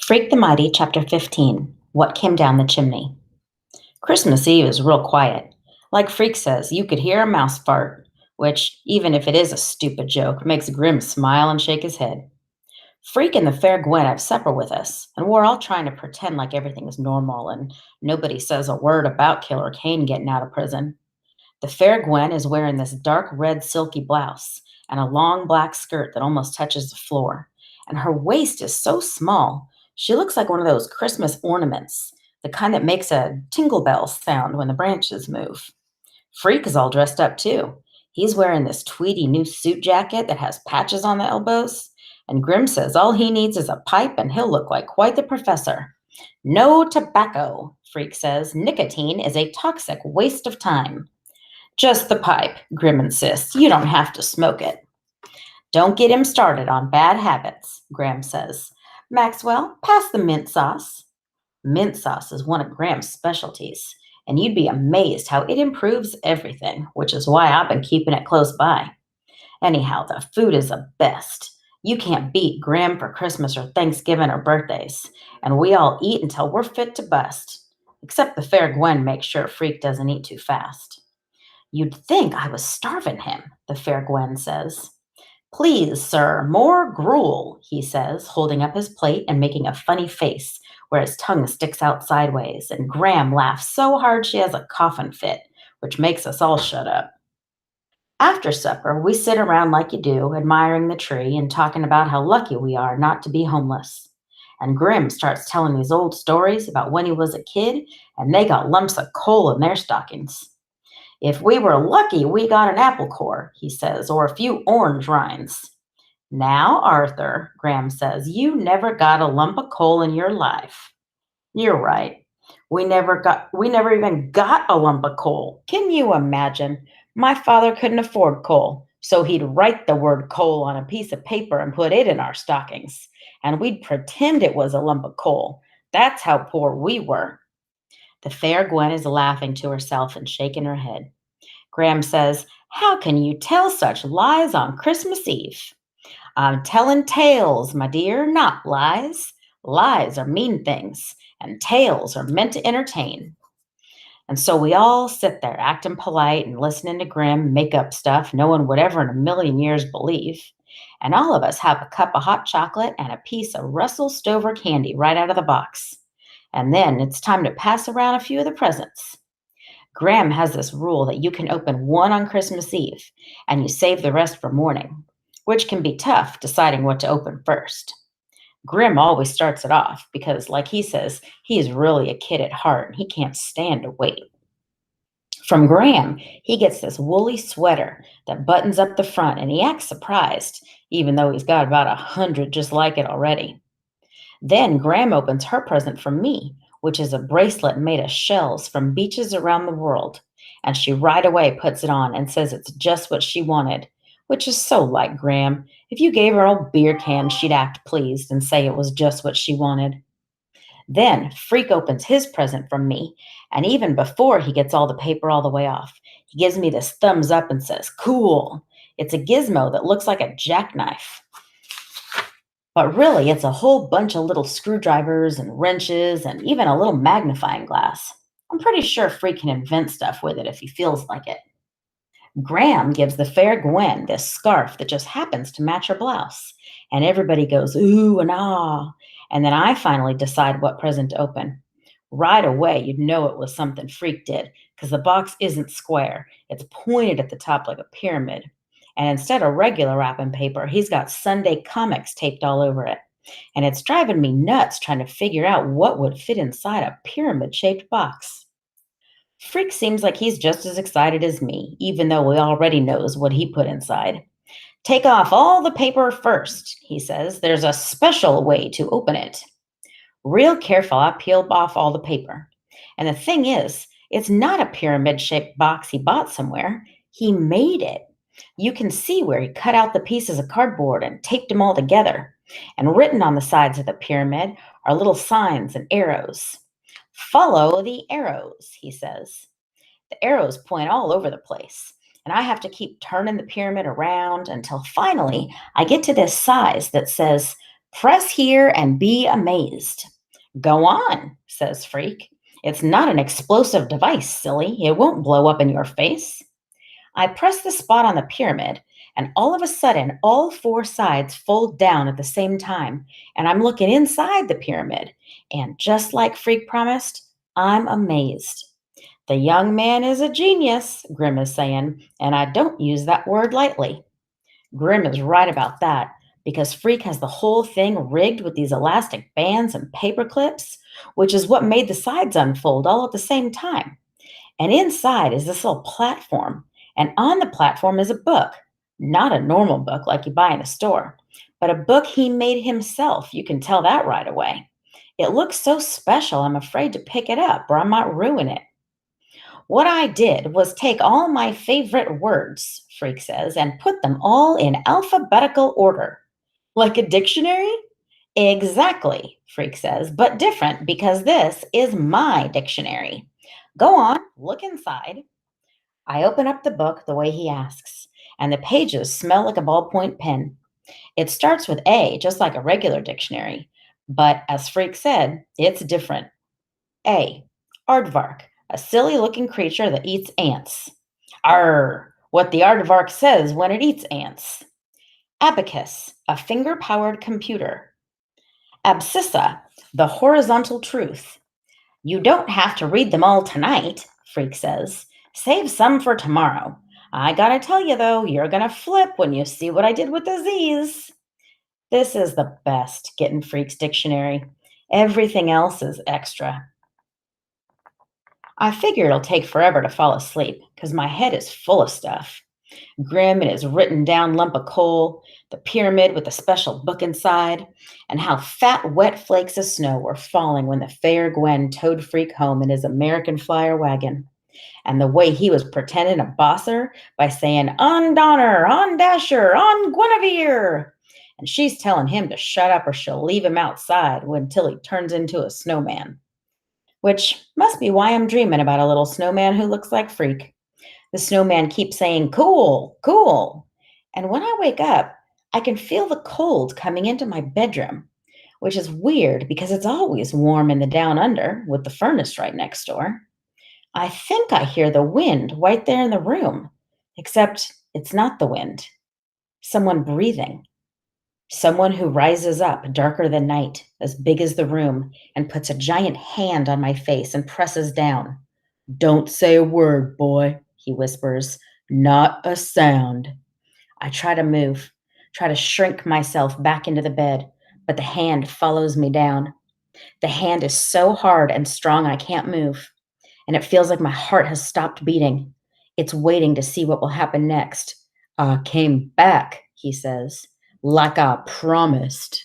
Freak the Mighty, Chapter 15. What Came Down the Chimney. Christmas Eve is real quiet. Like Freak says, you could hear a mouse fart, which, even if it is a stupid joke, makes Grim smile and shake his head. Freak and the fair Gwen have supper with us, and we're all trying to pretend like everything is normal and nobody says a word about Killer Kane getting out of prison. The fair Gwen is wearing this dark red silky blouse and a long black skirt that almost touches the floor. And her waist is so small, she looks like one of those Christmas ornaments, the kind that makes a tingle bell sound when the branches move. Freak is all dressed up too. He's wearing this tweedy new suit jacket that has patches on the elbows. And Grim says all he needs is a pipe and he'll look like quite the professor. No tobacco, Freak says. Nicotine is a toxic waste of time. Just the pipe, Grim insists. You don't have to smoke it. Don't get him started on bad habits, Graham says. Maxwell, pass the mint sauce. Mint sauce is one of Graham's specialties, and you'd be amazed how it improves everything, which is why I've been keeping it close by. Anyhow, the food is the best. You can't beat Graham for Christmas or Thanksgiving or birthdays, and we all eat until we're fit to bust. Except the fair Gwen makes sure Freak doesn't eat too fast. You'd think I was starving him, the fair Gwen says. Please, sir, more gruel, he says, holding up his plate and making a funny face where his tongue sticks out sideways, and Gram laughs so hard she has a coffin fit, which makes us all shut up. After supper, we sit around like you do, admiring the tree and talking about how lucky we are not to be homeless. And Grim starts telling these old stories about when he was a kid and they got lumps of coal in their stockings. If we were lucky, we got an apple core, he says, or a few orange rinds. Now, Arthur, Graham says, you never got a lump of coal in your life. You're right. We never even got a lump of coal. Can you imagine? My father couldn't afford coal, so he'd write the word coal on a piece of paper and put it in our stockings. And we'd pretend it was a lump of coal. That's how poor we were. The fair Gwen is laughing to herself and shaking her head. Graham says, how can you tell such lies on Christmas Eve? I'm telling tales, my dear, not lies. Lies are mean things, and tales are meant to entertain. And so we all sit there acting polite and listening to Grim make up stuff no one would ever in a million years believe. And all of us have a cup of hot chocolate and a piece of Russell Stover candy right out of the box. And then it's time to pass around a few of the presents. Graham has this rule that you can open one on Christmas Eve and you save the rest for morning, which can be tough deciding what to open first. Grim always starts it off because, like he says, he is really a kid at heart and he can't stand to wait. From Graham, he gets this woolly sweater that buttons up the front and he acts surprised, even though he's got about 100 just like it already. Then Graham opens her present from me, which is a bracelet made of shells from beaches around the world. And she right away puts it on and says it's just what she wanted, which is so like Graham. If you gave her an old beer can, she'd act pleased and say it was just what she wanted. Then Freak opens his present from me, and even before he gets all the paper all the way off, he gives me this thumbs up and says, cool. It's a gizmo that looks like a jackknife. But really, it's a whole bunch of little screwdrivers and wrenches and even a little magnifying glass. I'm pretty sure Freak can invent stuff with it if he feels like it. Graham gives the fair Gwen this scarf that just happens to match her blouse. And everybody goes, ooh and ah. And then I finally decide what present to open. Right away, you'd know it was something Freak did because the box isn't square. It's pointed at the top like a pyramid. And instead of regular wrapping paper, he's got Sunday comics taped all over it. And it's driving me nuts trying to figure out what would fit inside a pyramid-shaped box. Freak seems like he's just as excited as me, even though he already knows what he put inside. Take off all the paper first, he says. There's a special way to open it. Real careful, I peeled off all the paper. And the thing is, it's not a pyramid-shaped box he bought somewhere. He made it. You can see where he cut out the pieces of cardboard and taped them all together. And written on the sides of the pyramid are little signs and arrows. Follow the arrows, he says. The arrows point all over the place, and I have to keep turning the pyramid around until finally I get to this size that says Press here and be amazed. Go on, says Freak. It's not an explosive device, silly. It won't blow up in your face. I press the spot on the pyramid, and all of a sudden, all four sides fold down at the same time, and I'm looking inside the pyramid. And just like Freak promised, I'm amazed. The young man is a genius, Grim is saying, and I don't use that word lightly. Grim is right about that because Freak has the whole thing rigged with these elastic bands and paper clips, which is what made the sides unfold all at the same time. And inside is this little platform. And on the platform is a book, not a normal book like you buy in a store, but a book he made himself. You can tell that right away. It looks so special, I'm afraid to pick it up or I might ruin it. What I did was take all my favorite words, Freak says, and put them all in alphabetical order. Like a dictionary? Exactly, Freak says, but different because this is my dictionary. Go on, look inside. I open up the book the way he asks, and the pages smell like a ballpoint pen. It starts with A, just like a regular dictionary, but as Freak said, it's different. A. Aardvark, a silly looking creature that eats ants. Arr, what the aardvark says when it eats ants. Abacus, a finger powered computer. Abscissa, the horizontal truth. You don't have to read them all tonight, Freak says. Save some for tomorrow. I gotta tell you though, you're gonna flip when you see what I did with the Z's. This is the best, getting Freak's dictionary. Everything else is extra. I figure it'll take forever to fall asleep because my head is full of stuff. Grim and his written down lump of coal, the pyramid with the special book inside, and how fat, wet flakes of snow were falling when the fair Gwen towed Freak home in his American Flyer wagon, and the way he was pretending to boss her by saying, "On Donner, on Dasher, on Guinevere!" And she's telling him to shut up or she'll leave him outside until he turns into a snowman. Which must be why I'm dreaming about a little snowman who looks like Freak. The snowman keeps saying, "Cool, cool." And when I wake up, I can feel the cold coming into my bedroom, which is weird because it's always warm in the down under with the furnace right next door. I think I hear the wind right there in the room, except it's not the wind. Someone breathing. Someone who rises up darker than night, as big as the room, and puts a giant hand on my face and presses down. "Don't say a word, boy," he whispers. "Not a sound." I try to move, try to shrink myself back into the bed, but the hand follows me down. The hand is so hard and strong I can't move, and it feels like my heart has stopped beating. It's waiting to see what will happen next. "I came back," he says, "like I promised."